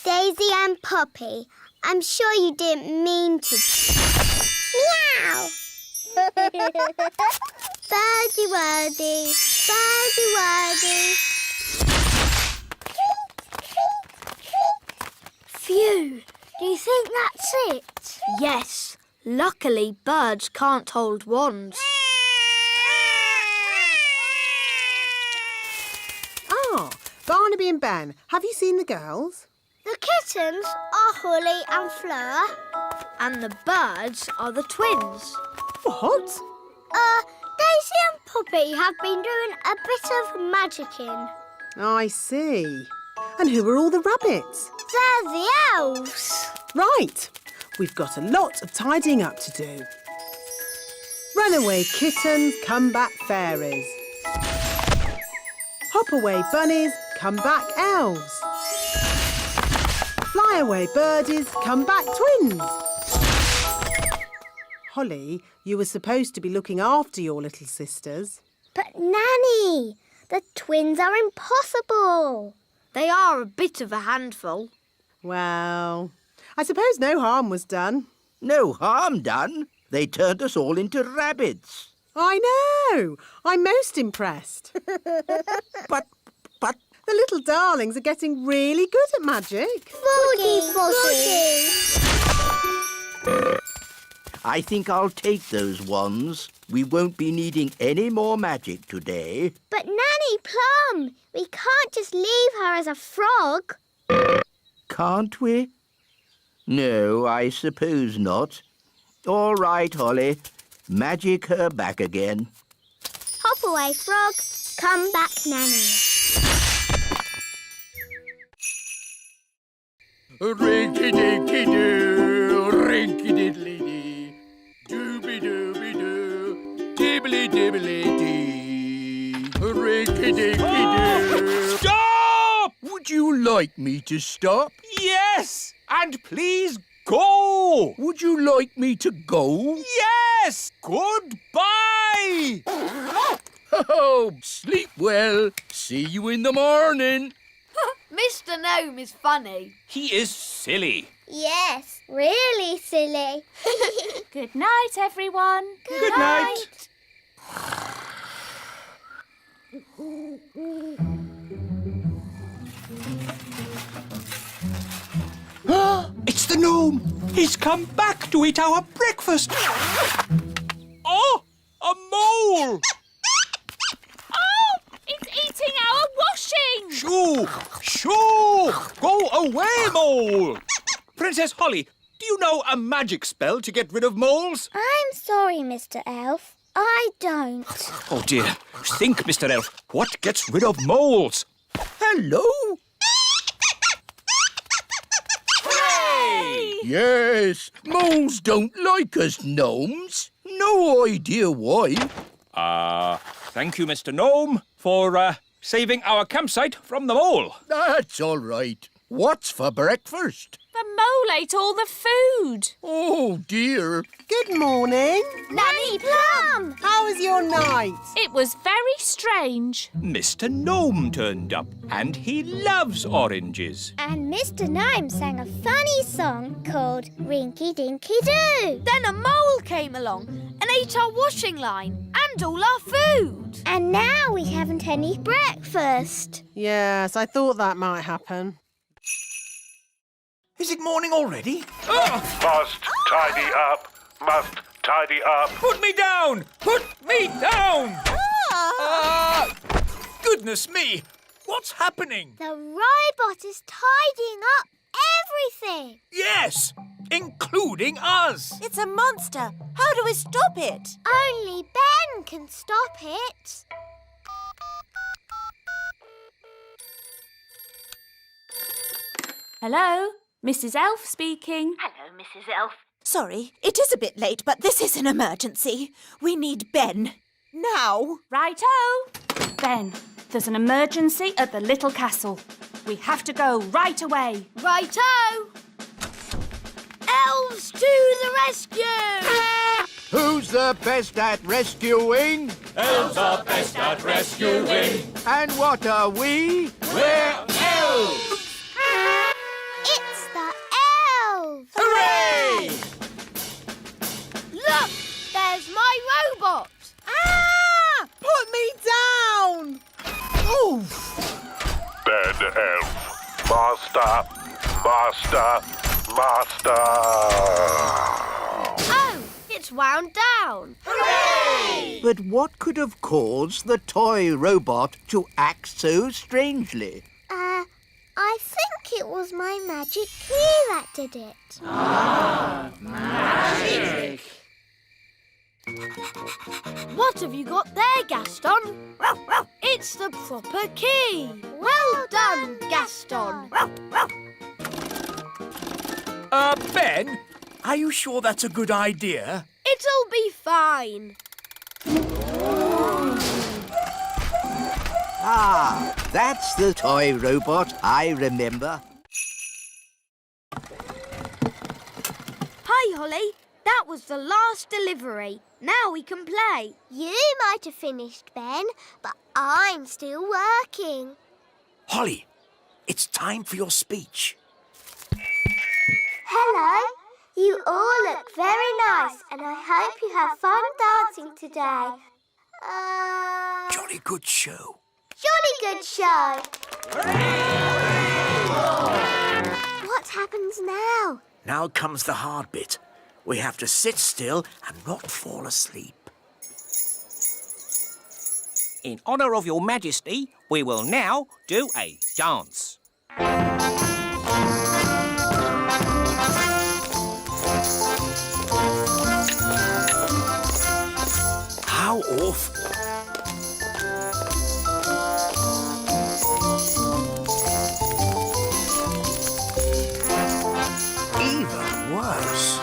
Daisy and Poppy, I'm sure you didn't mean to. Meow! Birdie wordy, birdie wordy. Phew! Do you think that's it? Yes. Luckily, birds can't hold wands. Ah, Barnaby and Ben, have you seen the girls? The kittens are Holly and Fleur. And the birds are the twins. What? Daisy and Poppy have been doing a bit of magicking. I see. And who are all the rabbits? They're the elves. Right. We've got a lot of tidying up to do. Run away kittens, come back fairies. Hop away bunnies, come back elves. Fly away birdies, come back twins. Holly, you were supposed to be looking after your little sisters. But Nanny, the twins are impossible. They are a bit of a handful. Well, I suppose no harm was done. No harm done. They turned us all into rabbits. I know. I'm most impressed. But... The little darlings are getting really good at magic. Foggy, foggy. I think I'll take those wands. We won't be needing any more magic today. But Nanny Plum, we can't just leave her as a frog. Can't we? No, I suppose not. All right, Holly. Magic her back again. Hop away, frog. Come back, Nanny. Rinky-dinky-doo, rinky-diddly-dee, dooby-dooby-doo, dibbly-dibbly-dee, rinky-dinky-doo. Stop! Would you like me to stop? Yes! And please go! Would you like me to go? Yes! Goodbye! Oh, sleep well. See you in the morning. Mr. Gnome is funny. He is silly. Yes, really silly. Good night, everyone. Good night. It's the gnome. He's come back to eat our breakfast. Oh, a mole! It's eating our washing. Shoo! Shoo! Go away, mole! Princess Holly, do you know a magic spell to get rid of moles? I'm sorry, Mr. Elf. I don't. Oh, dear. Think, Mr. Elf. What gets rid of moles? Hello? Hooray! Yes, moles don't like us gnomes. No idea why. Thank you, Mr. Gnome, for saving our campsite from the mole. That's all right. What's for breakfast? The mole ate all the food. Oh, dear. Good morning. Nanny Plum! How was your night? It was very strange. Mr. Gnome turned up, and he loves oranges. And Mr. Gnome sang a funny song called Rinky Dinky Doo. Then a mole came along and ate our washing line and all our food. And now we haven't any breakfast. Yes, I thought that might happen. Is it morning already? Must tidy up. Must tidy up. Put me down! Put me down! Goodness me! What's happening? The robot is tidying up everything. Yes, including us. It's a monster. How do we stop it? Only Ben can stop it. Hello, Mrs. Elf speaking. Hello, Mrs. Elf. Sorry, it is a bit late, but this is an emergency. We need Ben. Now. Righto. Ben, there's an emergency at the little castle. We have to go right away. Righto. Elves to the rescue! Who's the best at rescuing? Elves are best at rescuing. And what are we? We're elves! It's Ben Elf. Master, master, master. Oh, it's wound down. But what could have caused the toy robot to act so strangely? I think it was my magic key that did it. Magic! What have you got there, Gaston? It's the proper key. Well done, Gaston. Ben, are you sure that's a good idea? It'll be fine. Ah, that's the toy robot I remember. Hi, Holly. That was the last delivery. Now we can play. You might have finished, Ben, but I'm still working. Holly, it's time for your speech. Hello. You all look very nice, and I hope you have fun dancing today. Jolly good show. Jolly good show. What happens now? Now comes the hard bit. We have to sit still and not fall asleep. In honour of your majesty, we will now do a dance. How awful. Even worse.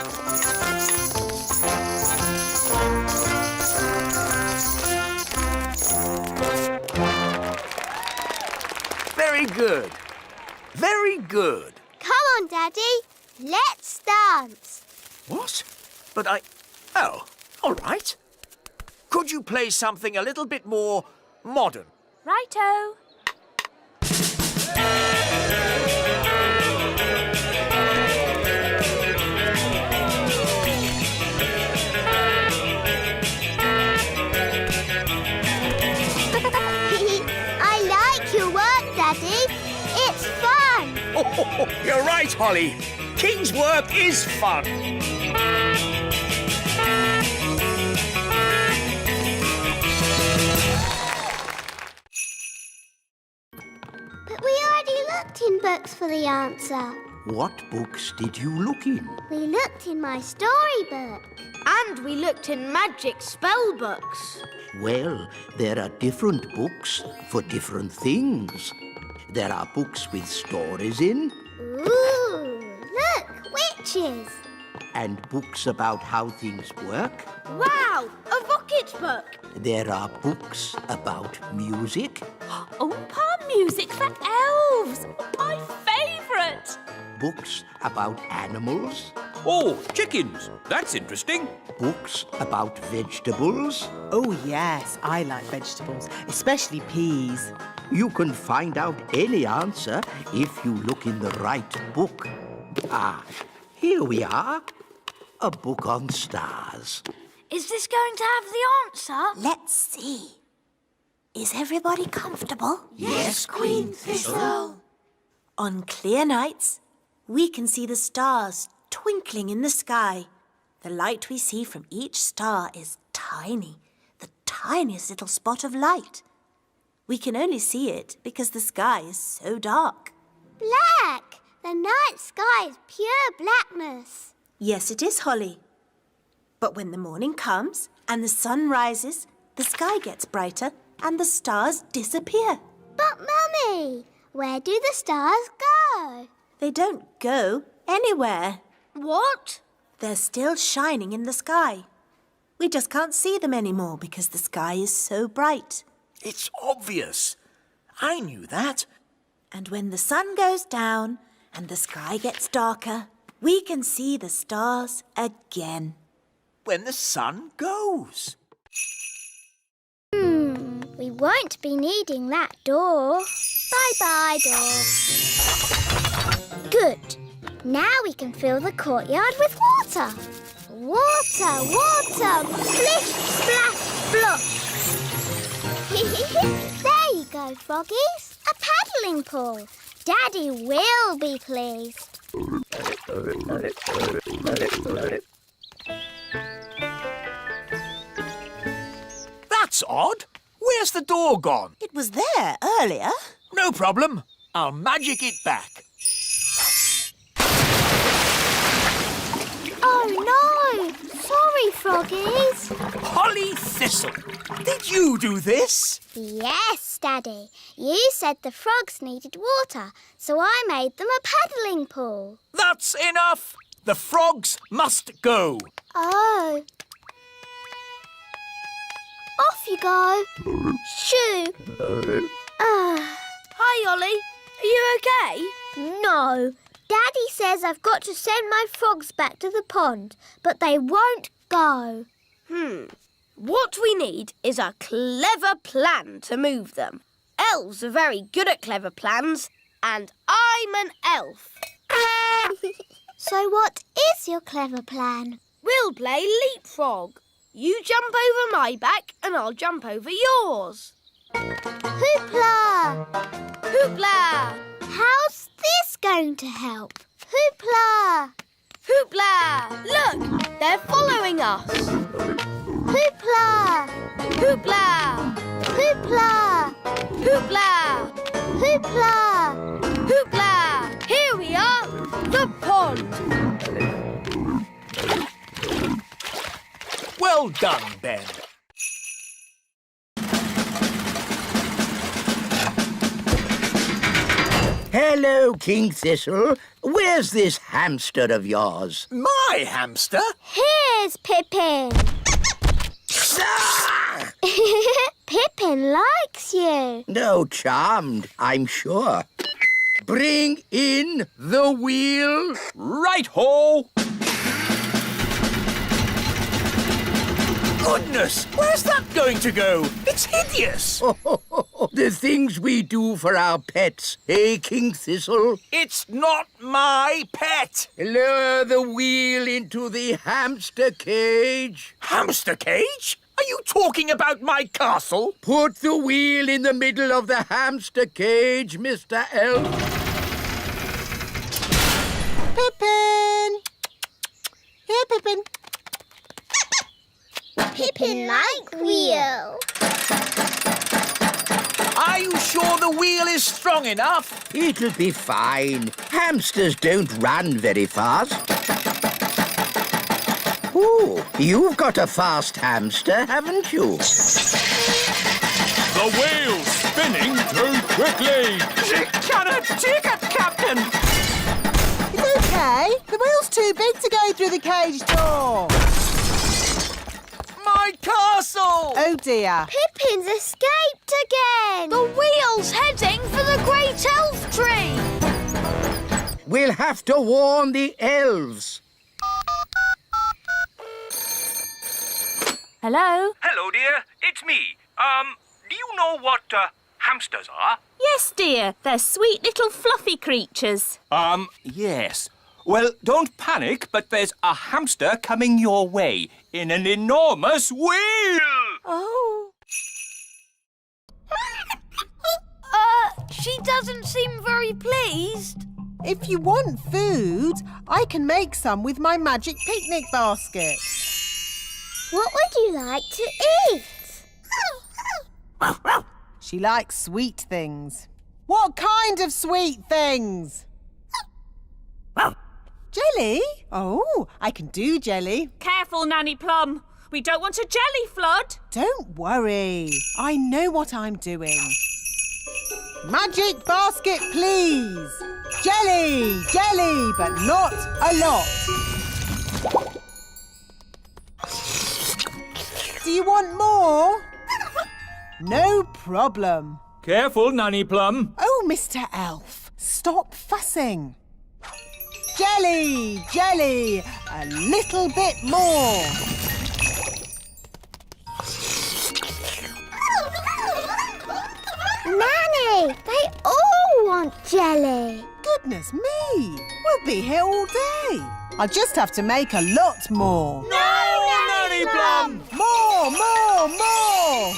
Very good. Very good. Come on, Daddy. Let's dance. What? But Oh, all right. Could you play something a little bit more modern? Righto. I like your work, Daddy. It's fun. Oh, you're right, Holly. King's work is fun. But we already looked in books for the answer. What books did you look in? We looked in my storybook. And we looked in magic spell books. Well, there are different books for different things. There are books with stories in, Ooh, look, witches. and books about how things work. Wow, a rocket book. There are books about music, Oompa music for elves. My favourite. books about animals, Oh, chickens. That's interesting. books about vegetables. Oh, yes, I like vegetables, especially peas. You can find out any answer if you look in the right book. Ah, here we are. A book on stars. Is this going to have the answer? Let's see. Is everybody comfortable? Yes, Queen Thistle. On clear nights, we can see the stars twinkling in the sky. The light we see from each star is tiny, the tiniest little spot of light. We can only see it because the sky is so dark. Black. The night sky is pure blackness. Yes, it is, Holly. But when the morning comes and the sun rises, the sky gets brighter and the stars disappear. But, Mummy, where do the stars go? They don't go anywhere. What? They're still shining in the sky. We just can't see them anymore because the sky is so bright. It's obvious. I knew that. And when the sun goes down and the sky gets darker, we can see the stars again. When the sun goes. We won't be needing that door. Bye-bye, door. Good. Now we can fill the courtyard with water. Water, water, splish, splash, splosh. There you go, froggies. A paddling pool. Daddy will be pleased. That's odd. Where's the door gone? It was there earlier. No problem. I'll magic it back. Oh no! Sorry, Froggies. Holly Thistle, did you do this? Yes, Daddy. You said the frogs needed water, so I made them a paddling pool. That's enough. The frogs must go. Oh. Off you go. Shoo. Hi, Ollie. Are you okay? No. Daddy says I've got to send my frogs back to the pond, but they won't go. What we need is a clever plan to move them. Elves are very good at clever plans, and I'm an elf. So what is your clever plan? We'll play leapfrog. You jump over my back and I'll jump over yours. Hoopla! Hoopla! How's this going to help? Hoopla! Hoopla! Look, they're following us. Hoopla! Hoopla! Hoopla! Hoopla! Hoopla! Hoopla! Here we are, the pond. Well done, Ben. Hello, King Thistle. Where's this hamster of yours? My hamster? Here's Pippin. Ah! Pippin likes you. No, charmed, I'm sure. Bring in the wheel. Right-ho! Goodness, where's that going to go? It's hideous. The things we do for our pets, eh, King Thistle? It's not my pet. Lower the wheel into the hamster cage. Hamster cage? Are you talking about my castle? Put the wheel in the middle of the hamster cage, Mr. Elf. Pippin! Here, Pippin. Pippin like wheel. Are you sure the wheel is strong enough? It'll be fine. Hamsters don't run very fast. Ooh, you've got a fast hamster, haven't you? The wheel's spinning too quickly. She cannot take it, Captain. It's okay. The wheel's too big to go through the cage door. My castle! Oh, dear. Pippin's escaped again. The wheel's heading for the great elf tree. We'll have to warn the elves. Hello? Hello, dear. It's me. Do you know what hamsters are? Yes, dear. They're sweet little fluffy creatures. Yes. Well, don't panic, but there's a hamster coming your way in an enormous wheel. Oh. She doesn't seem very pleased. If you want food, I can make some with my magic picnic basket. What would you like to eat? She likes sweet things. What kind of sweet things? Jelly? Oh, I can do jelly. Careful, Nanny Plum. We don't want a jelly flood. Don't worry. I know what I'm doing. Magic basket, please. Jelly, jelly, but not a lot. Do you want more? No problem. Careful, Nanny Plum. Oh, Mr. Elf, stop fussing. Jelly, jelly, a little bit more. Nanny, they all want jelly. Goodness me, we'll be here all day. I'll just have to make a lot more. No, Nanny Plum! More, more, more!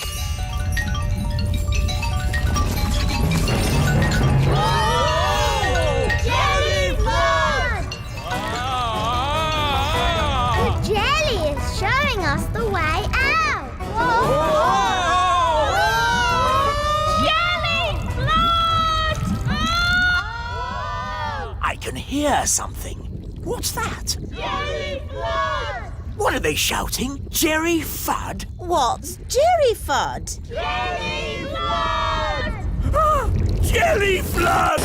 can hear something. What's that? Jerry Flood! What are they shouting? Jerry Fudd? What's Jerry Fudd? Jerry Flood! Jelly Flood!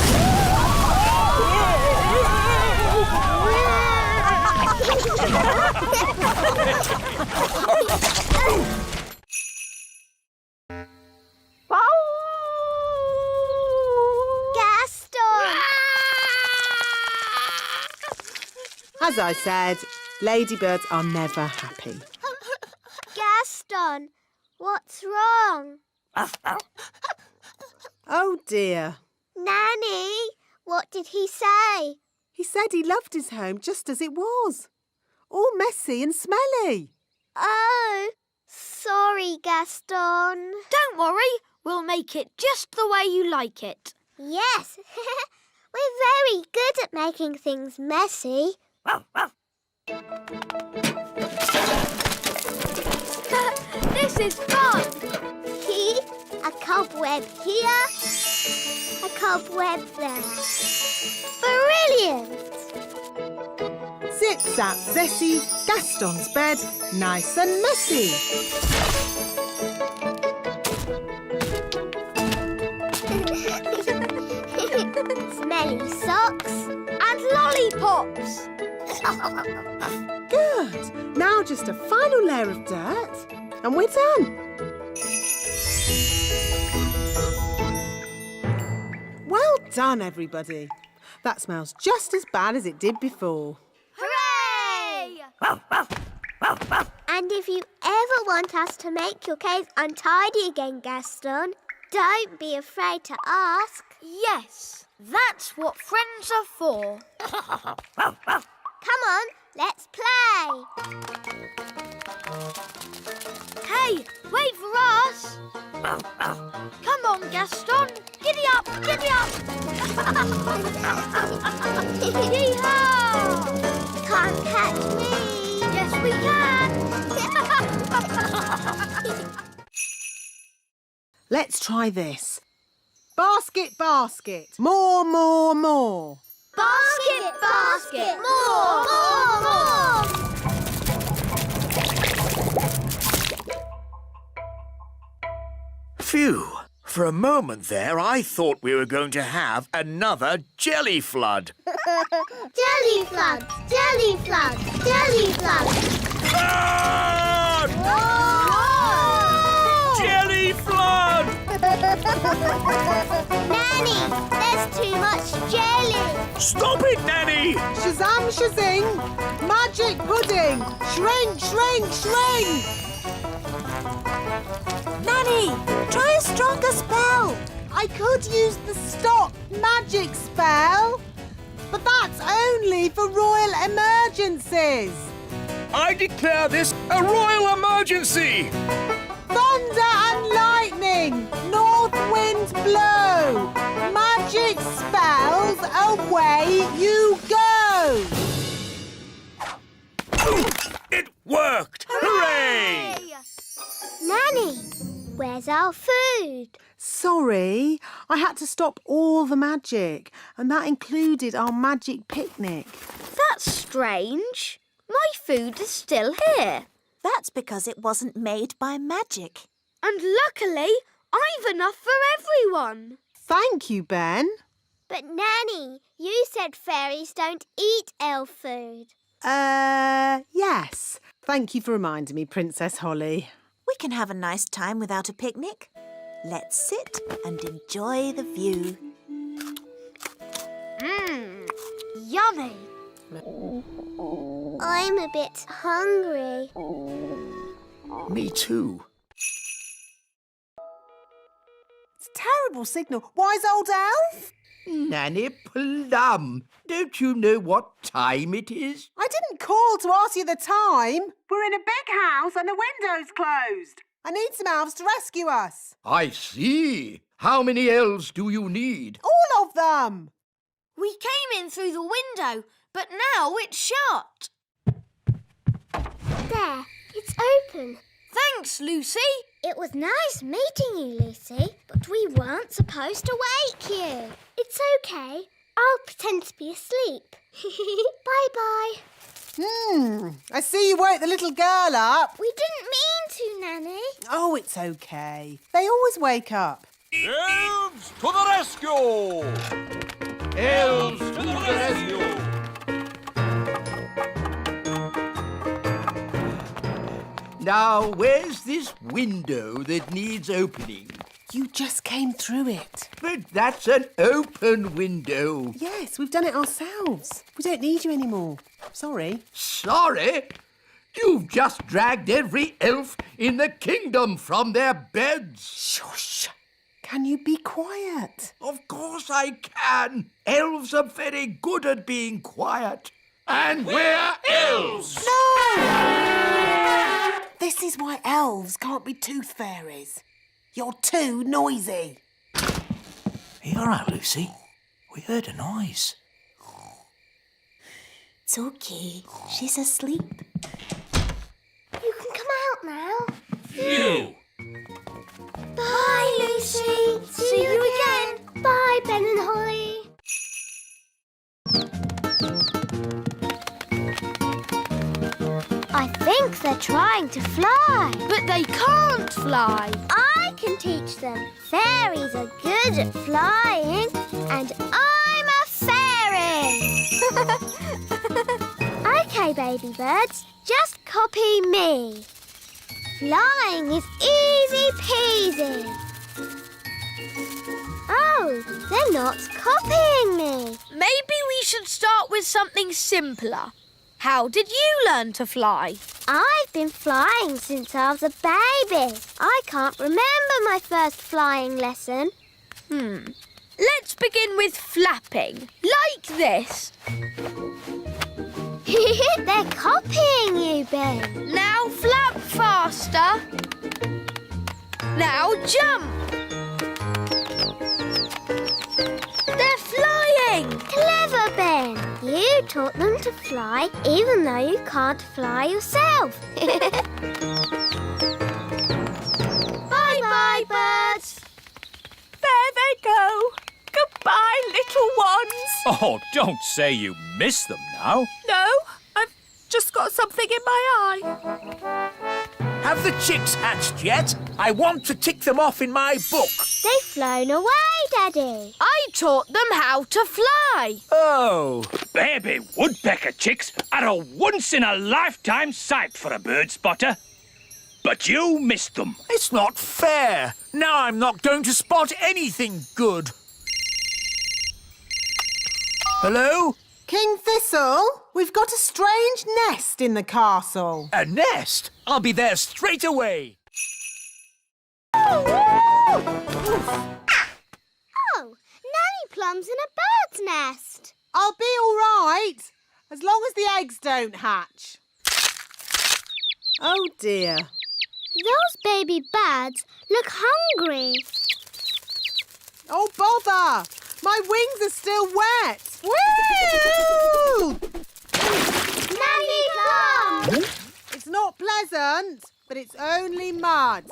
Gaston! As I said, ladybirds are never happy. Gaston, what's wrong? Oh dear. Nanny, what did he say? He said he loved his home just as it was. All messy and smelly. Oh, sorry, Gaston. Don't worry, we'll make it just the way you like it. Yes, we're very good at making things messy. This is fun! A cobweb here, a cobweb there. Brilliant! Zip zap zessie, Gaston's bed, nice and messy. Smelly socks and lollipops. Good. Now just a final layer of dirt and we're done. Well done, everybody. That smells just as bad as it did before. Hooray! And if you ever want us to make your cave untidy again, Gaston, don't be afraid to ask. Yes, that's what friends are for. Come on, let's play. Hey, wait for us! Come on, Gaston! Giddy up, giddy up! Yee-haw! Can't catch me. Yes, we can! Let's try this. Basket, basket. More, more, more. Basket, basket, more, more, more. Phew. For a moment there, I thought we were going to have another jelly flood. Jelly flood, jelly flood, jelly flood. Flood! Jelly flood! Nanny, there's too much jelly. Stop it, Nanny! Shazam, shazing. Magic pudding. Shrink, shrink, shrink. Nanny, try a stronger spell. I could use the stop magic spell, but that's only for royal emergencies. I declare this a royal emergency! Thunder and lightning, north wind blow. Magic spells, away you go. It worked! Hooray! Nanny, where's our food? Sorry, I had to stop all the magic, and that included our magic picnic. That's strange. My food is still here. That's because it wasn't made by magic. And luckily, I've enough for everyone. Thank you, Ben. But Nanny, you said fairies don't eat elf food. Yes. Thank you for reminding me, Princess Holly. We can have a nice time without a picnic. Let's sit and enjoy the view. Yummy. I'm a bit hungry. Me too. It's a terrible signal. Wise old elf? Nanny Plum, don't you know what time it is? I didn't call to ask you the time. We're in a big house and the window's closed. I need some elves to rescue us. I see. How many elves do you need? All of them. We came in through the window, but now it's shut. There, it's open. Thanks, Lucy. It was nice meeting you, Lucy, but we weren't supposed to wake you. It's okay. I'll pretend to be asleep. Bye-bye. I see you woke the little girl up. We didn't mean to, Nanny. Oh, it's okay. They always wake up. Elves to the rescue! Elves to the rescue! Now, where's this window that needs opening? You just came through it. But that's an open window. Yes, we've done it ourselves. We don't need you anymore. Sorry. Sorry? You've just dragged every elf in the kingdom from their beds. Shush. Can you be quiet? Of course I can. Elves are very good at being quiet. And we're elves! No! This is why elves can't be tooth fairies. You're too noisy. Are you all right, Lucy? We heard a noise. It's okay. She's asleep. You can come out now. You! Bye, Lucy. See you again. Bye, Ben and Holly. I think they're trying to fly. But they can't fly. I can teach them. Fairies are good at flying, and I'm a fairy. OK, baby birds, just copy me. Flying is easy peasy. Oh, they're not copying me. Maybe we should start with something simpler. How did you learn to fly? I've been flying since I was a baby. I can't remember my first flying lesson. Let's begin with flapping, like this. They're copying you, Ben. Now flap faster. Now jump. They're flying. Clever, Ben. You taught them to fly even though you can't fly yourself. Bye-bye, birds. There they go. Goodbye, little ones. Oh, don't say you miss them now. No, I've just got something in my eye. Have the chicks hatched yet? I want to tick them off in my book. They've flown away, Daddy. I taught them how to fly. Oh. Baby woodpecker chicks are a once-in-a-lifetime sight for a bird spotter. But you missed them. It's not fair. Now I'm not going to spot anything good. Hello? King Thistle, we've got a strange nest in the castle. A nest? I'll be there straight away. Oh, Nanny Plum's in a bird's nest. I'll be all right, as long as the eggs don't hatch. Oh, dear. Those baby birds look hungry. Oh, bother! My wings are still wet. Woo! Nanny Plum! It's not pleasant, but it's only mud.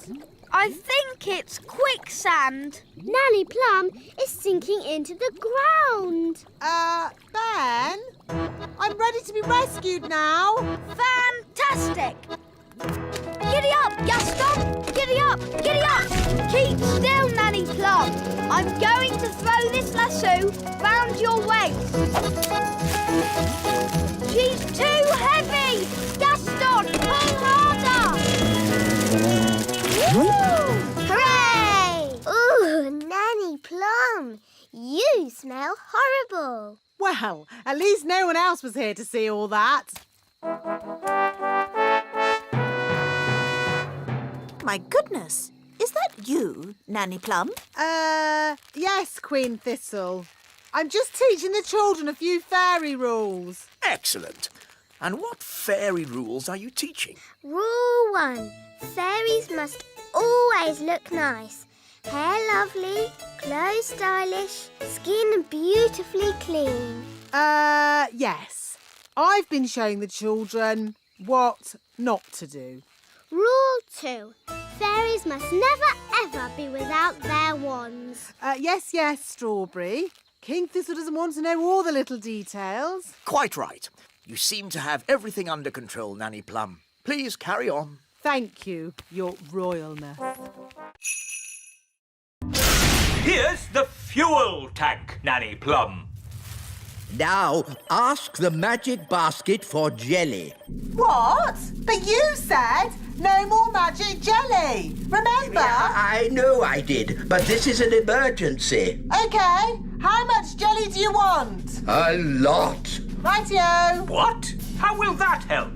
I think it's quicksand. Nanny Plum is sinking into the ground. Ben? I'm ready to be rescued now. Fantastic! Giddy up, Gaston! Giddy up! Giddy up! Keep still, Nanny Plum. I'm going to throw this lasso round your waist. She's too heavy! Gaston, pull harder! Woo! Hooray! Ooh, Nanny Plum, you smell horrible. Well, at least no one else was here to see all that. My goodness, is that you, Nanny Plum? Yes, Queen Thistle. I'm just teaching the children a few fairy rules. Excellent. And what fairy rules are you teaching? Rule 1. Fairies must always look nice. Hair lovely, clothes stylish, skin beautifully clean. Yes. I've been showing the children what not to do. Rule 2. Fairies must never ever be without their wands. Yes, Strawberry. King Thistle doesn't want to know all the little details. Quite right. You seem to have everything under control, Nanny Plum. Please carry on. Thank you, Your Royalness. Here's the fuel tank, Nanny Plum. Now, ask the magic basket for jelly. What? But you said no more magic jelly. Remember? Yeah, I know I did, but this is an emergency. Okay. How much jelly do you want? A lot. Rightio. What? How will that help?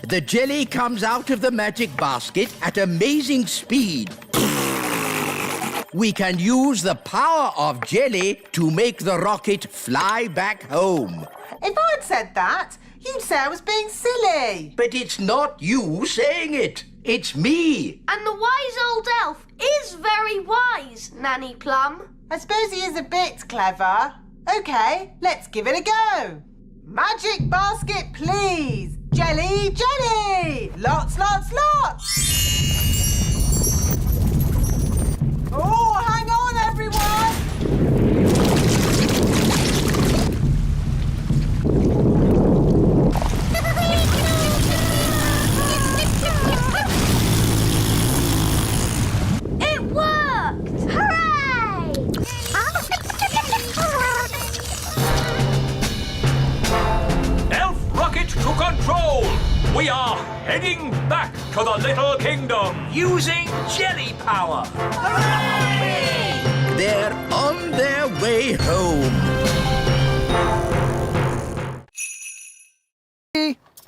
The jelly comes out of the magic basket at amazing speed. We can use the power of jelly to make the rocket fly back home. If I'd said that, you'd say I was being silly. But it's not you saying it. It's me. And the wise old elf is very wise, Nanny Plum. I suppose he is a bit clever. OK, let's give it a go. Magic basket, please. Jelly, jelly. Lots, lots, lots. Oh, hang on, everyone! It worked! Hooray! Elf rocket to control! We are heading back to the Little Kingdom! Using jelly power. They're on their way home.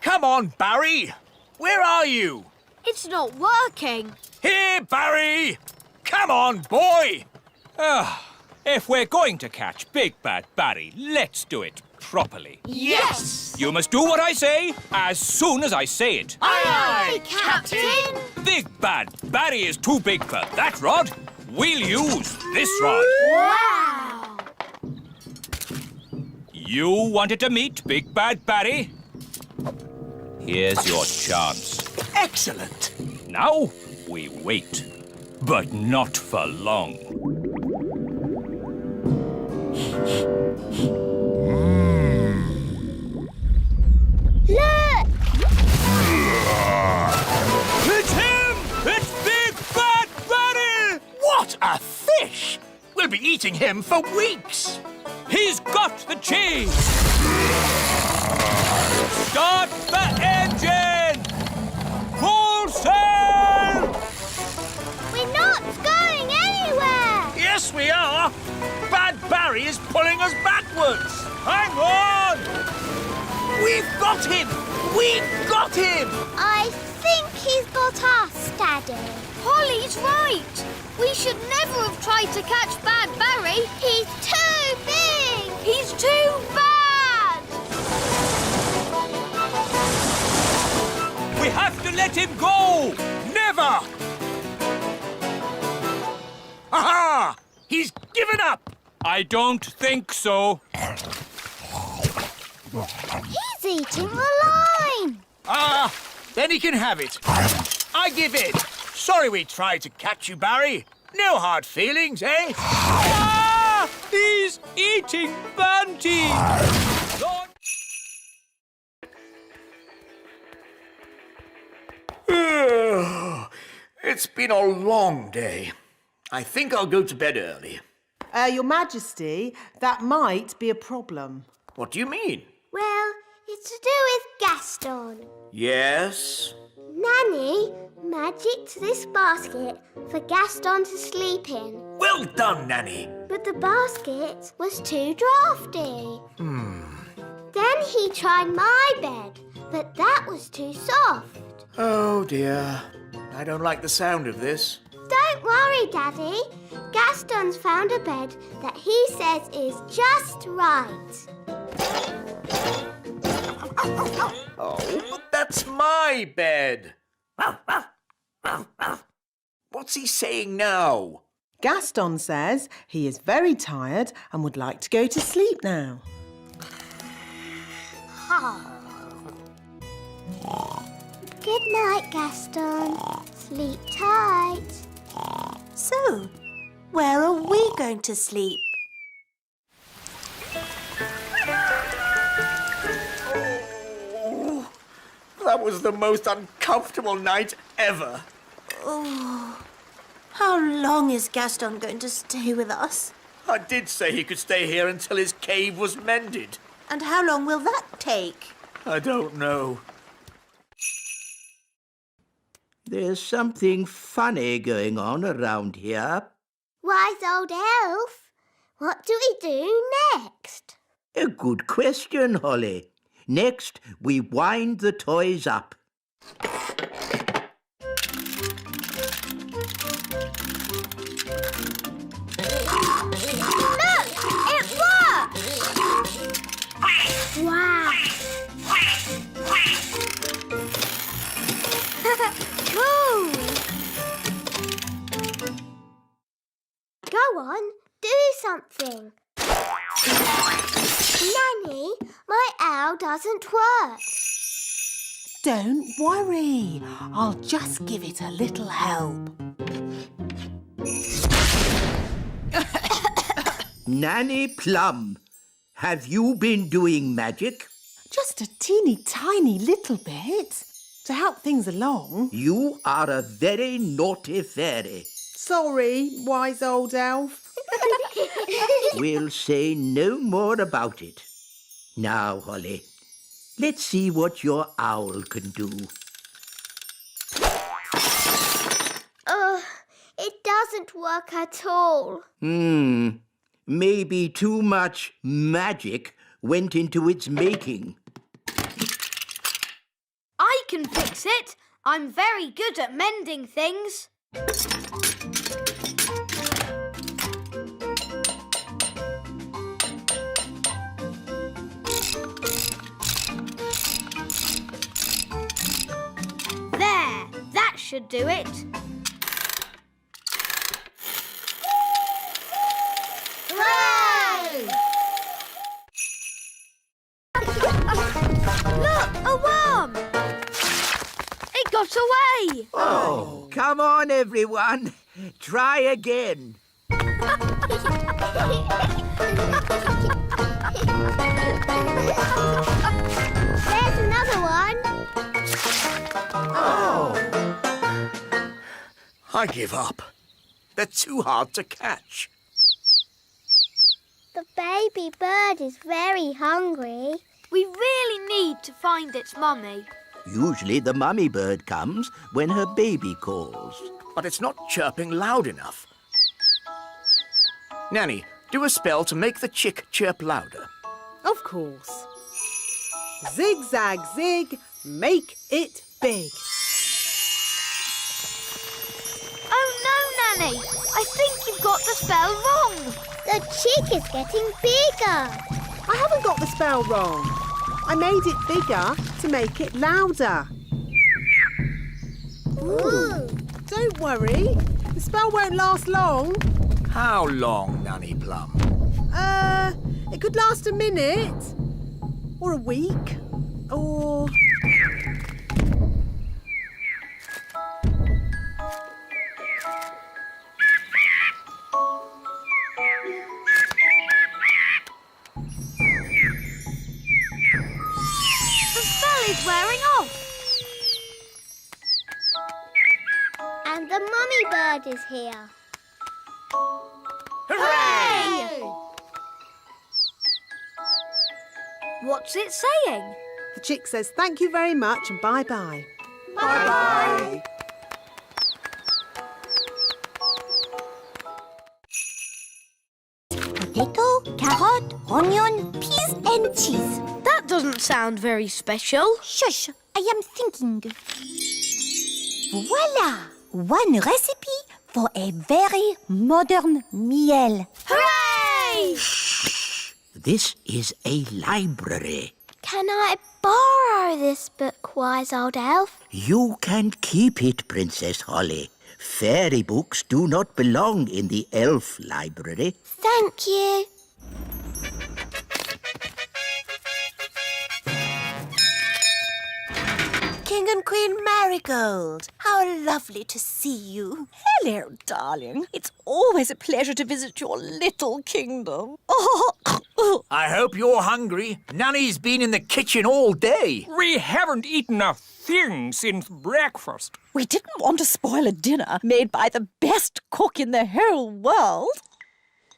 Come on, Barry. Where are you? It's not working. Here, Barry. Come on, boy. If we're going to catch Big Bad Barry, let's do it properly. Yes! You must do what I say as soon as I say it. Aye, Captain! Big Bad Barry is too big for that rod. We'll use this rod. Wow! You wanted to meet Big Bad Barry? Here's your chance. Excellent. Now we wait, but not for long. Look! It's him! It's Big Bad Barry! What a fish! We'll be eating him for weeks. He's got the cheese! Start the engine! Full sail! We're not going anywhere! Yes, we are. Bad Barry is pulling us backwards. Hang on! We've got him! We've got him! I think he's got us, Daddy. Holly's right. We should never have tried to catch Bad Barry. He's too big! He's too bad! We have to let him go! Never! Aha! He's given up! I don't think so. He's eating the line! Then he can have it. I give in. Sorry we tried to catch you, Barry. No hard feelings, eh? Ah! He's eating Bunty! It's been a long day. I think I'll go to bed early. Your Majesty, that might be a problem. What do you mean? Well, it's to do with Gaston. Yes? Nanny magicked this basket for Gaston to sleep in. Well done, Nanny. But the basket was too drafty. Then he tried my bed, but that was too soft. Oh, dear. I don't like the sound of this. Don't worry, Daddy. Gaston's found a bed that he says is just right. Oh, but that's my bed. What's he saying now? Gaston says he is very tired and would like to go to sleep now. Good night, Gaston. Sleep tight. So, where are we going to sleep? was the most uncomfortable night ever. Oh, how long is Gaston going to stay with us? I did say he could stay here until his cave was mended. And how long will that take? I don't know. There's something funny going on around here. Wise old elf, what do we do next? A good question, Holly. Next, we wind the toys up. Look! It worked! Wow! Cool! Go on, do something. Nanny, my owl doesn't work. Don't worry. I'll just give it a little help. Nanny Plum, have you been doing magic? Just a teeny tiny little bit to help things along. You are a very naughty fairy. Sorry, wise old elf. We'll say no more about it. Now, Holly, let's see what your owl can do. It doesn't work at all. Maybe too much magic went into its making. I can fix it. I'm very good at mending things. There, that should do it. Hooray! Look, a worm! It got away! Oh, come on, everyone. Try again. There's another one. I give up. They're too hard to catch. The baby bird is very hungry. We really need to find its mummy. Usually the mummy bird comes when her baby calls. But it's not chirping loud enough. Nanny, do a spell to make the chick chirp louder. Of course. Zigzag zig, make it big. Oh no, Nanny! I think you've got the spell wrong. The chick is getting bigger. I haven't got the spell wrong. I made it bigger to make it louder. Ooh. Don't worry, the spell won't last long. How long, Nanny Plum? It could last a minute. Or a week. Or... The spell is wearing off. And the mummy bird is here. Hooray! What's it saying? The chick says thank you very much and bye-bye. Bye-bye. Potato, carrot, onion, peas and cheese. That doesn't sound very special. Shush, I am thinking. Voila! One recipe for a very modern meal. Hooray! This is a library. Can I borrow this book, wise old elf? You can keep it, Princess Holly. Fairy books do not belong in the elf library. Thank you. King and Queen Marigold, how lovely to see you. Hello, darling. It's always a pleasure to visit your little kingdom. Oh, I hope you're hungry. Nanny's been in the kitchen all day. We haven't eaten a thing since breakfast. We didn't want to spoil a dinner made by the best cook in the whole world.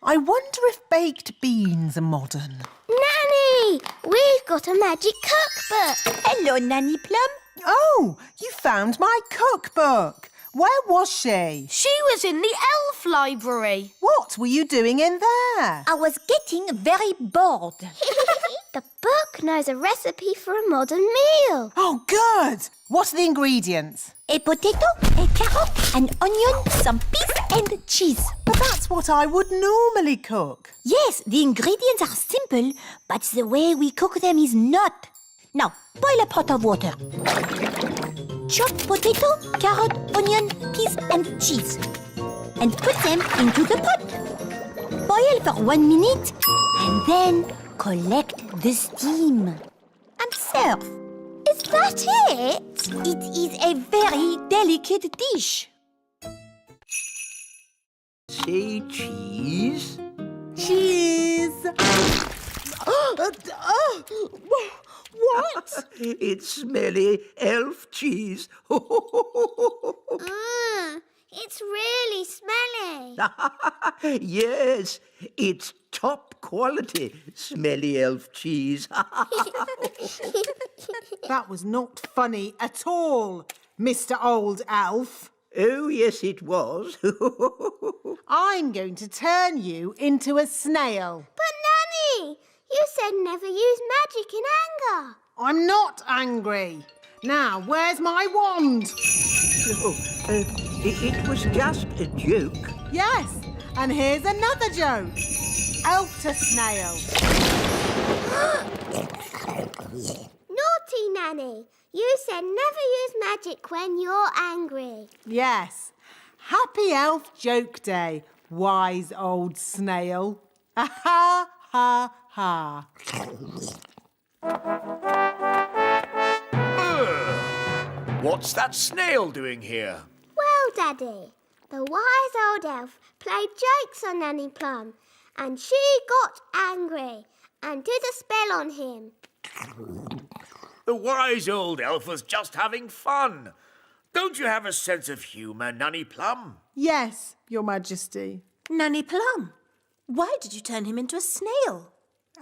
I wonder if baked beans are modern. Nanny, we've got a magic cookbook. Hello, Nanny Plum. Oh, you found my cookbook. Where was she? She was in the elf library. What were you doing in there? I was getting very bored. The book knows a recipe for a modern meal. Oh, good. What are the ingredients? A potato, a carrot, an onion, some peas and cheese. But that's what I would normally cook. Yes, the ingredients are simple, but the way we cook them is not. Now, boil a pot of water. Chop potato, carrot, onion, peas and cheese. And put them into the pot. Boil for 1 minute and then collect the steam. And serve. Is that it? It is a very delicate dish. Say cheese. Cheese. What? It's smelly elf cheese. It's really smelly. Yes, it's top quality smelly elf cheese. That was not funny at all, Mr. Old Elf. Oh, yes, it was. I'm going to turn you into a snail. But Nanny, you said never use magic in anger. I'm not angry. Now, where's my wand? It was just a joke. Yes, and here's another joke. Elf to snail. Naughty Nanny, you said never use magic when you're angry. Yes. Happy Elf Joke Day, wise old snail. Ha ha ha. What's that snail doing here? Well, Daddy, the wise old elf played jokes on Nanny Plum, and she got angry and did a spell on him. The wise old elf was just having fun. Don't you have a sense of humour, Nanny Plum? Yes, Your Majesty. Nanny Plum, why did you turn him into a snail?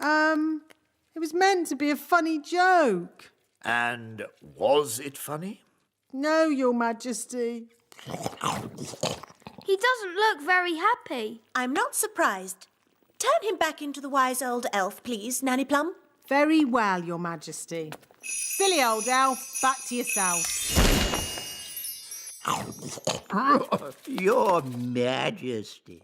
It was meant to be a funny joke. And was it funny? No, Your Majesty. He doesn't look very happy. I'm not surprised. Turn him back into the wise old elf, please, Nanny Plum. Very well, Your Majesty. Silly old elf, back to yourself. Your Majesty.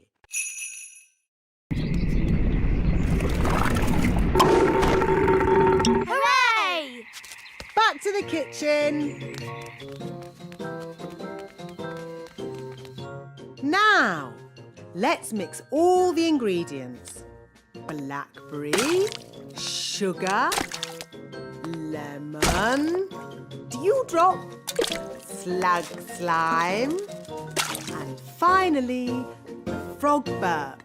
Hooray! Back to the kitchen. Now, let's mix all the ingredients. Blackberry, sugar, lemon, dewdrop, slug slime, and finally, frog burp.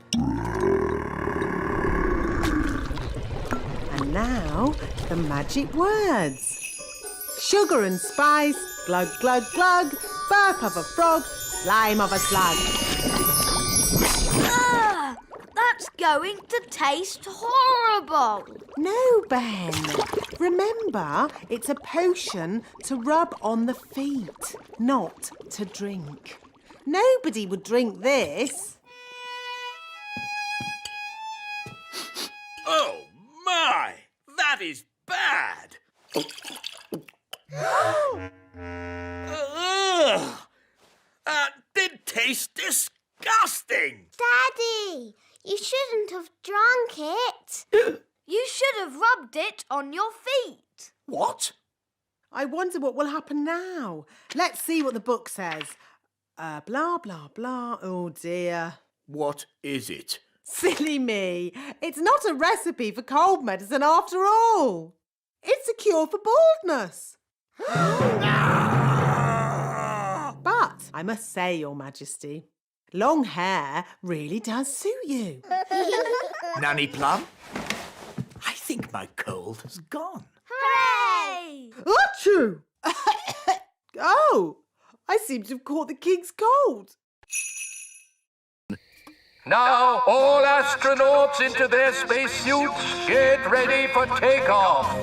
And now, the magic words. Sugar and spice, glug, glug, glug, burp of a frog, slime of a slug. That's going to taste horrible. No, Ben. Remember, it's a potion to rub on the feet, not to drink. Nobody would drink this. Oh, my! That is bad! Ugh! That did taste disgusting! Daddy, you shouldn't have drunk it. You should have rubbed it on your feet. What? I wonder what will happen now. Let's see what the book says. Blah, blah, blah. Oh, dear. What is it? Silly me. It's not a recipe for cold medicine after all. It's a cure for baldness. But I must say, Your Majesty, long hair really does suit you. Nanny Plum, and my cold has gone. Hooray! Achoo! Oh, I seem to have caught the king's cold. Now, all astronauts into their spacesuits. Get ready for takeoff.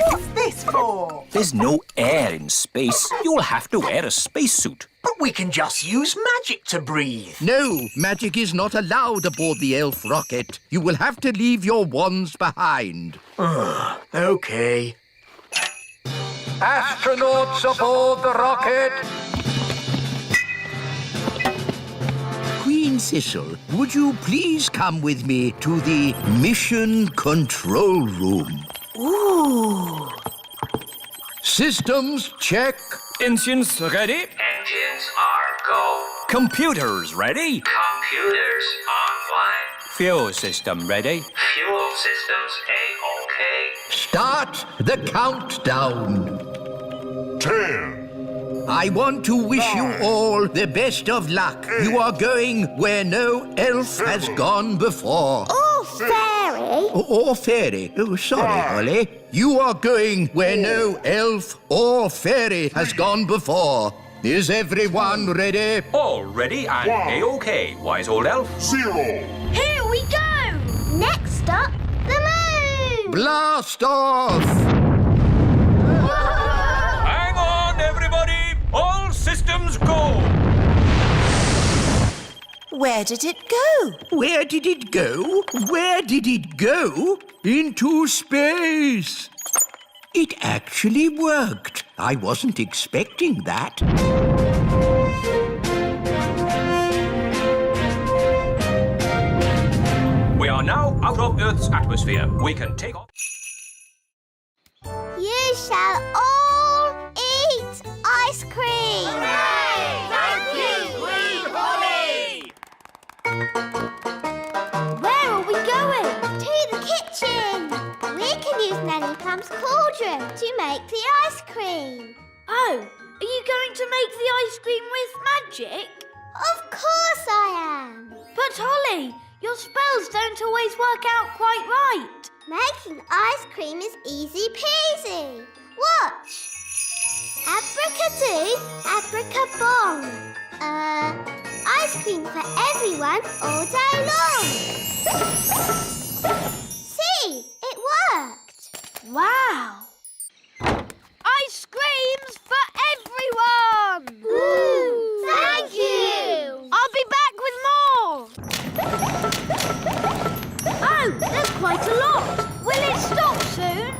What's this for? There's no air in space. You'll have to wear a spacesuit. But we can just use magic to breathe. No, magic is not allowed aboard the elf rocket. You will have to leave your wands behind. OK. Astronauts aboard the rocket. Queen Thistle, would you please come with me to the mission control room? Ooh. Systems check. Engines ready? Engines are go. Computers ready? Computers online. Fuel system ready? Fuel systems A-OK. Start the countdown. 10. I want to wish you all the best of luck. You are going where no elf has gone before. Oh, fairy. Or fairy. Oh, sorry, Holly. You are going where no elf or fairy has gone before. Is everyone ready? All ready and A-OK, wise old elf. 0. Here we go! Next stop, the moon. Blast off! Hang on, everybody! All systems go! Where did it go? Where did it go? Where did it go? Into space! It actually worked. I wasn't expecting that. We are now out of Earth's atmosphere. We can take off. You shall all eat ice cream. Hooray! Thank you, Queen Holly! Where are we going? To the kitchen. We can use Nanny Plum's cauldron to make the ice cream. Oh, are you going to make the ice cream with magic? Of course I am. But Holly, your spells don't always work out quite right. Making ice cream is easy peasy. Watch. Abracadoo, abracabong. Ice cream for everyone all day long. See, it worked. Wow! Ice creams for everyone! Ooh, thank you. I'll be back with more! Oh, there's quite a lot! Will it stop soon?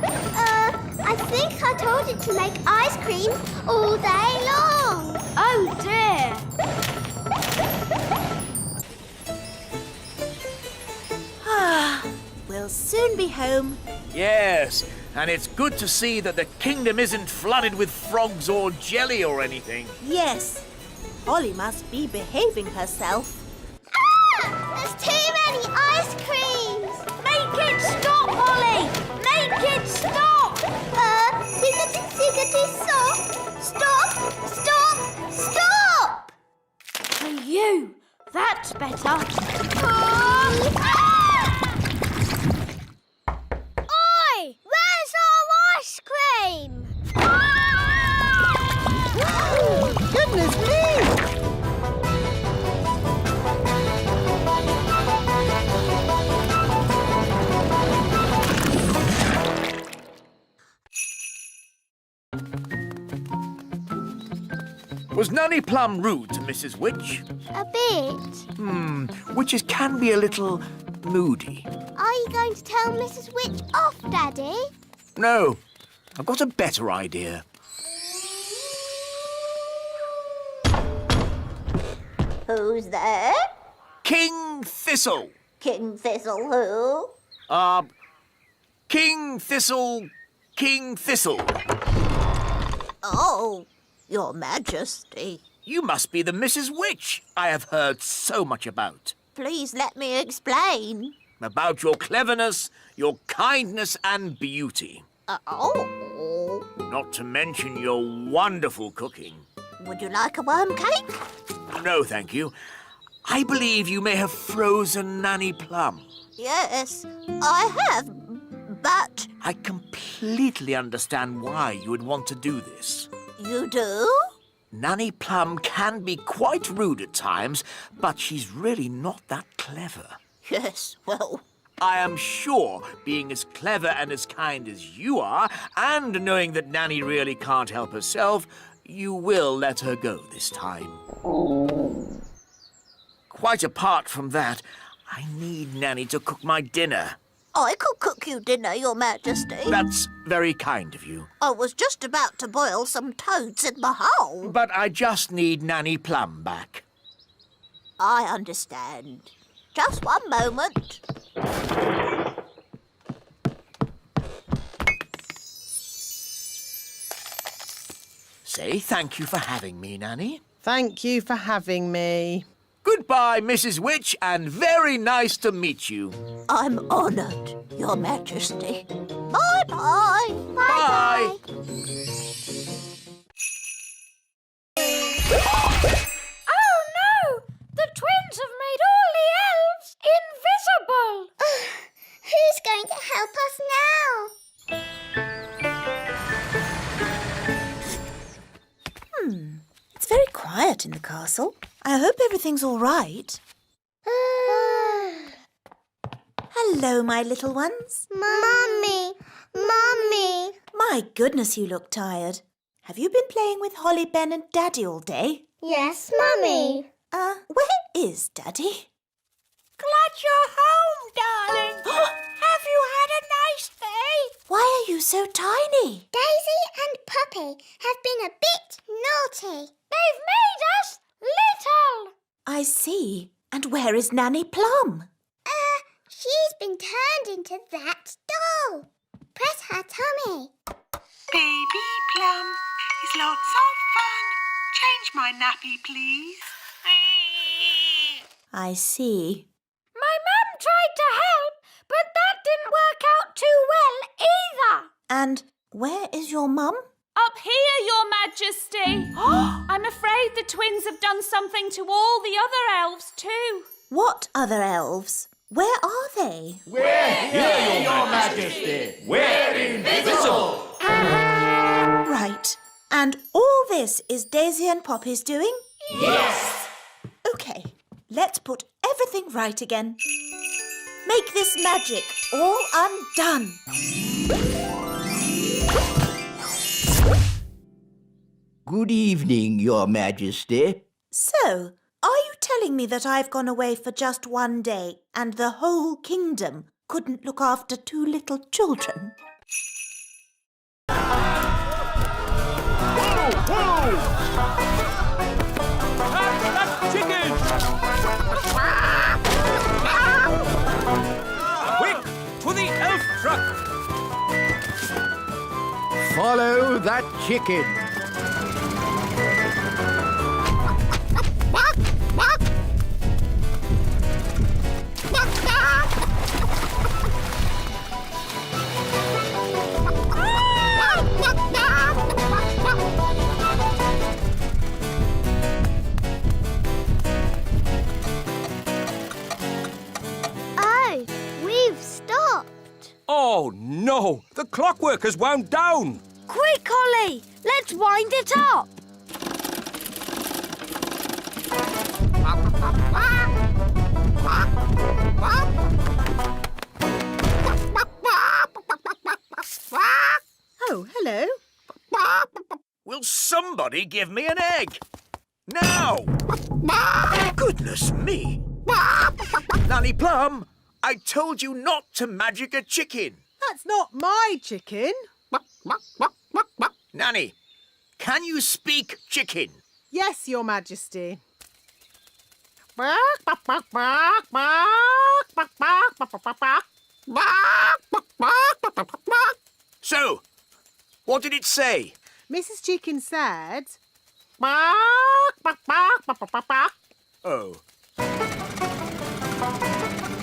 I think I told it to make ice cream all day long. Oh dear! We'll soon be home. Yes, and it's good to see that the kingdom isn't flooded with frogs or jelly or anything. Yes. Holly must be behaving herself. There's too many ice creams. Make it stop, Holly! Make it stop! Ziggity, stop! Stop! Stop! Stop! For you, that's better. Oi! Where's our ice cream? Goodness me! Was Nanny Plum rude to Mrs. Witch? A bit. Witches can be a little moody. Are you going to tell Mrs. Witch off, Daddy? No, I've got a better idea. Who's there? King Thistle. King Thistle who? King Thistle. Oh, Your Majesty. You must be the Mrs. Witch I have heard so much about. Please let me explain. About your cleverness, your kindness and beauty. Oh. Not to mention your wonderful cooking. Would you like a worm cake? No, thank you. I believe you may have frozen Nanny Plum. Yes, I have, but... I completely understand why you would want to do this. You do? Nanny Plum can be quite rude at times, but she's really not that clever. Yes, well... I am sure, being as clever and as kind as you are, and knowing that Nanny really can't help herself, you will let her go this time. Quite apart from that, I need Nanny to cook my dinner. I could cook you dinner, Your Majesty. That's very kind of you. I was just about to boil some toads in my hole. But I just need Nanny Plum back. I understand. Just one moment. Say thank you for having me, Nanny. Thank you for having me. Goodbye, Mrs. Witch, and very nice to meet you. I'm honoured, Your Majesty. Bye-bye. Bye. Oh no! The twins have made all the elves invisible! Who's going to help us now? It's very quiet in the castle. I hope everything's all right. Hello, my little ones. Mummy! Mummy! My goodness, you look tired. Have you been playing with Holly, Ben and Daddy all day? Yes, Mummy. Where is Daddy? Glad you're home, darling. Have you had a nice day? Why are you so tiny? Daisy and Puppy have been a bit naughty. They've made us little. I see. And where is Nanny Plum? She's been turned into that doll. Press her tummy. Baby Plum is lots of fun. Change my nappy, please. I see. My mum tried to help, but that didn't work out too well either. And where is your mum? Up here, Your Majesty. I'm afraid the twins have done something to all the other elves too. What other elves? Where are they? We're here, Your Majesty. We're invisible. Right. And all this is Daisy and Poppy's doing? Yes. OK, let's put everything right again. Make this magic all undone. Good evening, Your Majesty. So, are you telling me that I've gone away for just one day and the whole kingdom couldn't look after two little children? Chicken! Quick, to the elf truck! Follow that chicken. Oh, we've stopped. Oh, no! The clockwork has wound down! Quick, Holly, let's wind it up. Oh, hello. Will somebody give me an egg? Now! Goodness me! Nanny Plum, I told you not to magic a chicken. That's not my chicken. Nanny, can you speak chicken? Yes, Your Majesty. So, what did it say? Mrs. Chicken said... Oh.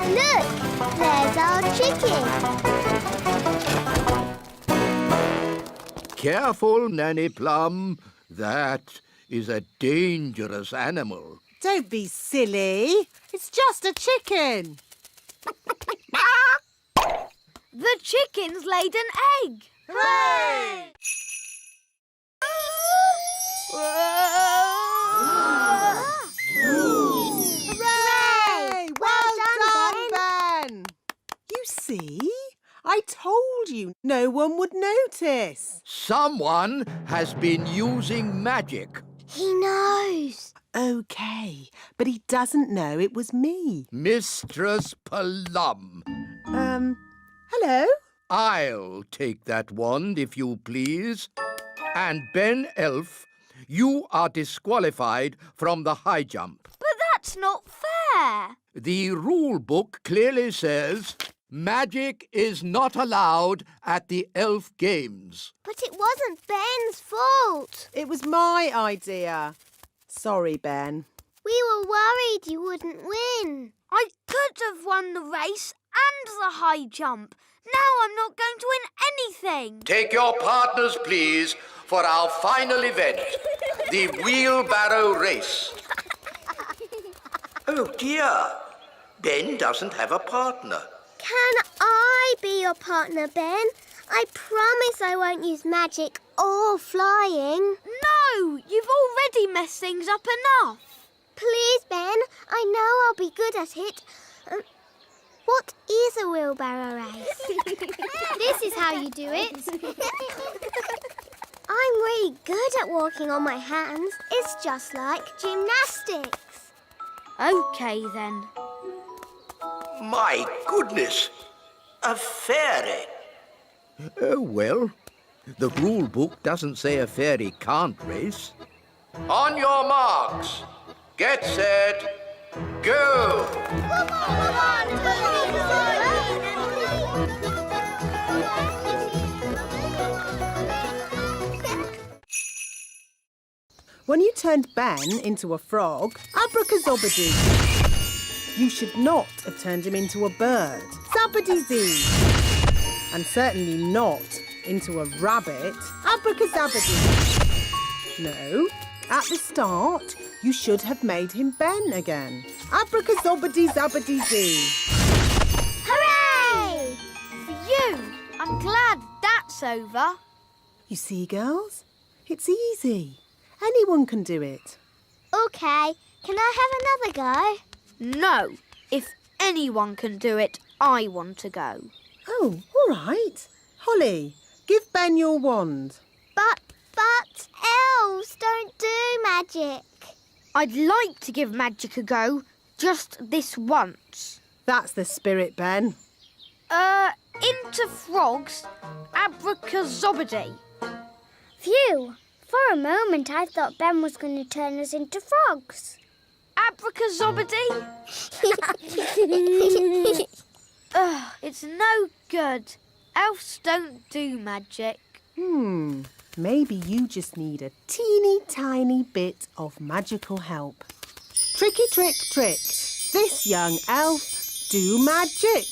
Look, there's our chicken. Careful, Nanny Plum. That is a dangerous animal. Don't be silly. It's just a chicken. The chicken's laid an egg. Hooray! Hooray! Well done, Ben! You see? I told you no one would notice. Someone has been using magic. He knows. OK, but he doesn't know it was me. Mistress Plum. Hello? I'll take that wand, if you please. And Ben Elf, you are disqualified from the high jump. But that's not fair. The rule book clearly says magic is not allowed at the elf games. But it wasn't Ben's fault. It was my idea. Sorry, Ben. We were worried you wouldn't win. I could have won the race and the high jump. Now I'm not going to win anything. Take your partners, please, for our final event, the wheelbarrow race. Oh, dear. Ben doesn't have a partner. Can I be your partner, Ben? I promise I won't use magic or flying. No, you've already messed things up enough. Please, Ben. I know I'll be good at it. What is a wheelbarrow race? This is how you do it. I'm really good at walking on my hands. It's just like gymnastics. OK, then. My goodness! A fairy! Oh, well, the rule book doesn't say a fairy can't race. On your marks, get set, go! Come on, When you turned Ben into a frog, abracazobadoo. You should not have turned him into a bird, zabbady-zee. And certainly not into a rabbit, abracazabadoo. No, at the start, you should have made him Ben again, abracazobady-zabbady-zee. Hooray! Phew! I'm glad that's over. You see, girls? It's easy. Anyone can do it. OK, can I have another go? No. If anyone can do it, I want to go. Oh, all right. Holly, give Ben your wand. But elves don't do magic. I'd like to give magic a go, just this once. That's the spirit, Ben. Into frogs, abracazobady. Phew! For a moment I thought Ben was going to turn us into frogs. Abracazobady? Ugh, it's no good. Elves don't do magic. Maybe you just need a teeny tiny bit of magical help. Tricky trick trick. This young elf do magic.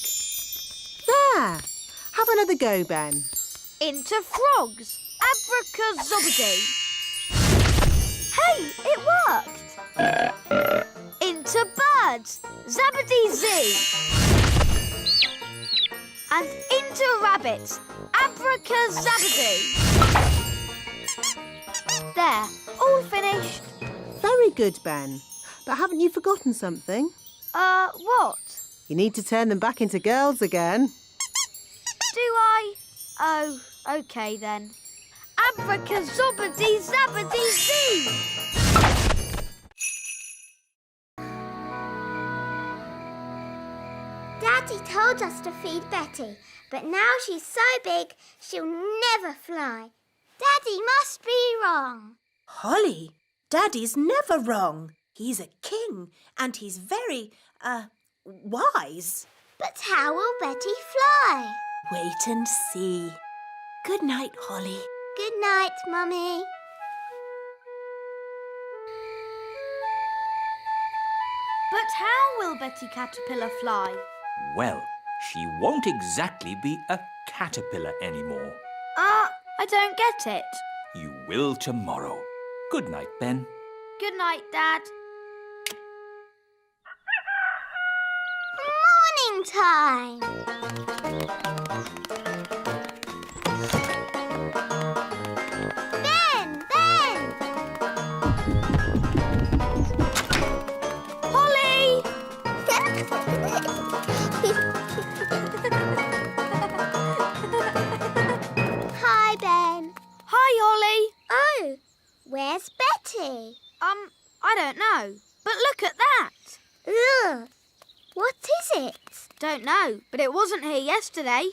There. Have another go, Ben. Into frogs. Abracazobady. Hey, it worked. Into birds. Zabbady-zee. And into rabbits. Abracazabady. There, all finished. Very good, Ben. But haven't you forgotten something? What? You need to turn them back into girls again. Do I? Oh, OK then. Abracazobady-zabbady-zee! Daddy told us to feed Betty, but now she's so big she'll never fly. Daddy must be wrong. Holly, Daddy's never wrong. He's a king and he's very, wise. But how will Betty fly? Wait and see. Good night, Holly. Good night, Mummy. But how will Betty Caterpillar fly? Well, she won't exactly be a caterpillar anymore. I don't get it. You will tomorrow. Good night, Ben. Good night, Dad. Morning time. Ben! Holly! Hi, Ben. Hi, Holly. Oh, where's Betty? I don't know. But look at that. Ugh. What is it? Don't know, but it wasn't here yesterday.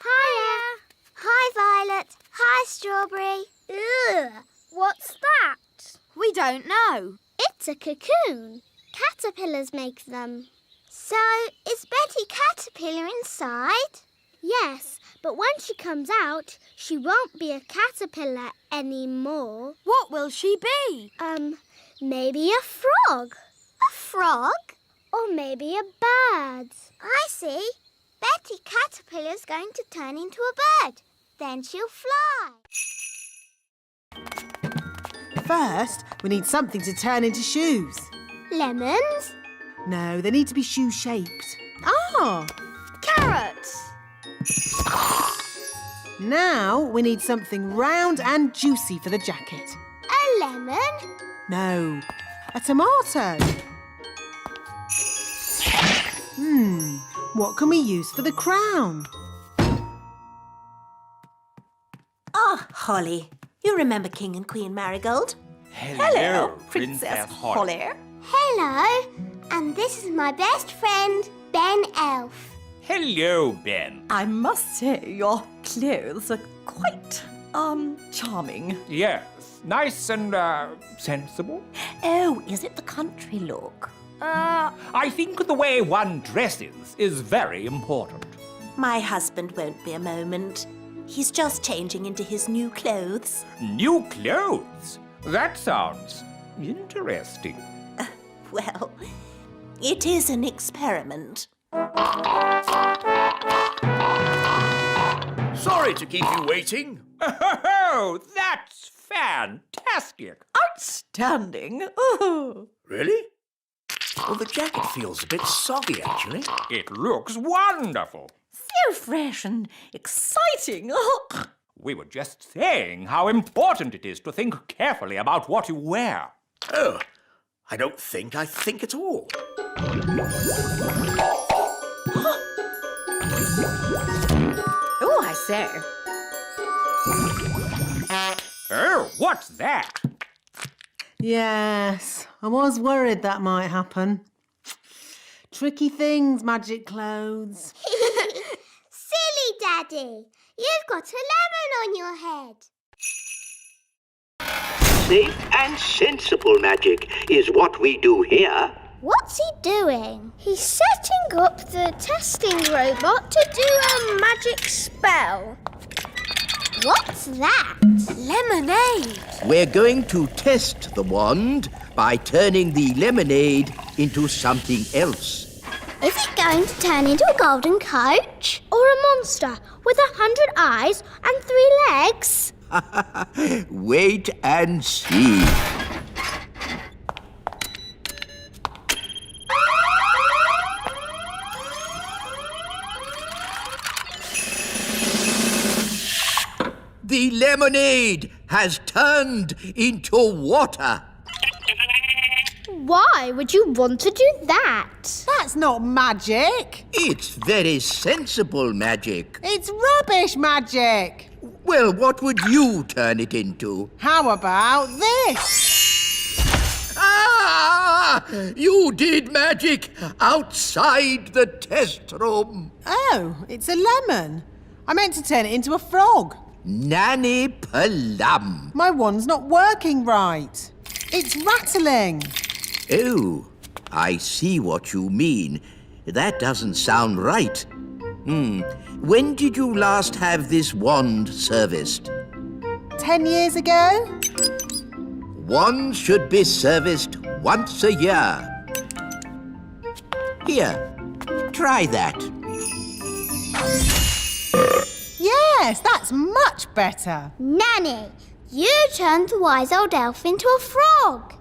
Hiya. Hi, Violet. Hi, Strawberry. Ugh. What's that? We don't know. It's a cocoon. Caterpillars make them. So, is Betty Caterpillar inside? Yes, but when she comes out, she won't be a caterpillar anymore. What will she be? Maybe a frog. A frog? Or maybe a bird. I see. Betty Caterpillar's going to turn into a bird. Then she'll fly. First, we need something to turn into shoes. Lemons? No, they need to be shoe-shaped. Ah! Carrots. Now we need something round and juicy for the jacket. A lemon? No, a tomato. What can we use for the crown? Ah, Holly. You remember King and Queen Marigold? Hello, Princess Holly. Hello. And this is my best friend, Ben Elf. Hello, Ben. I must say your clothes are quite, charming. Yes, nice and, sensible. Oh, is it the country look? I think the way one dresses is very important. My husband won't be a moment. He's just changing into his new clothes. New clothes? That sounds interesting. Well, it is an experiment. Sorry to keep you waiting. Oh, that's fantastic. Outstanding. Oh. Really? Well, the jacket feels a bit soggy, actually. It looks wonderful. So fresh and exciting. We were just saying how important it is to think carefully about what you wear. Oh, I don't think I think at all. Oh, I say. Oh, what's that? Yes, I was worried that might happen. Tricky things, magic clothes. Silly Daddy. You've got a lemon on your head. Safe and sensible magic is what we do here. What's he doing? He's setting up the testing robot to do a magic spell. What's that? Lemonade. We're going to test the wand by turning the lemonade into something else. Is it going to turn into a golden coach? Or a monster with 100 eyes and 3 legs? Wait and see. The lemonade has turned into water. Why would you want to do that? That's not magic. It's very sensible magic. It's rubbish magic. Well, what would you turn it into? How about this? Ah! You did magic outside the test room. Oh, it's a lemon. I meant to turn it into a frog. Nanny Plum. My wand's not working right. It's rattling. Oh, I see what you mean. That doesn't sound right. When did you last have this wand serviced? 10 years ago? Wands should be serviced once a year. Here, try that. Yes, that's much better. Nanny, You turned the wise old elf into a frog.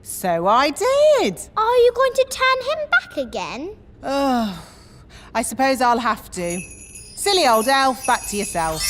So I did. Are you going to turn him back again? I suppose I'll have to. Silly old elf, back to yourself.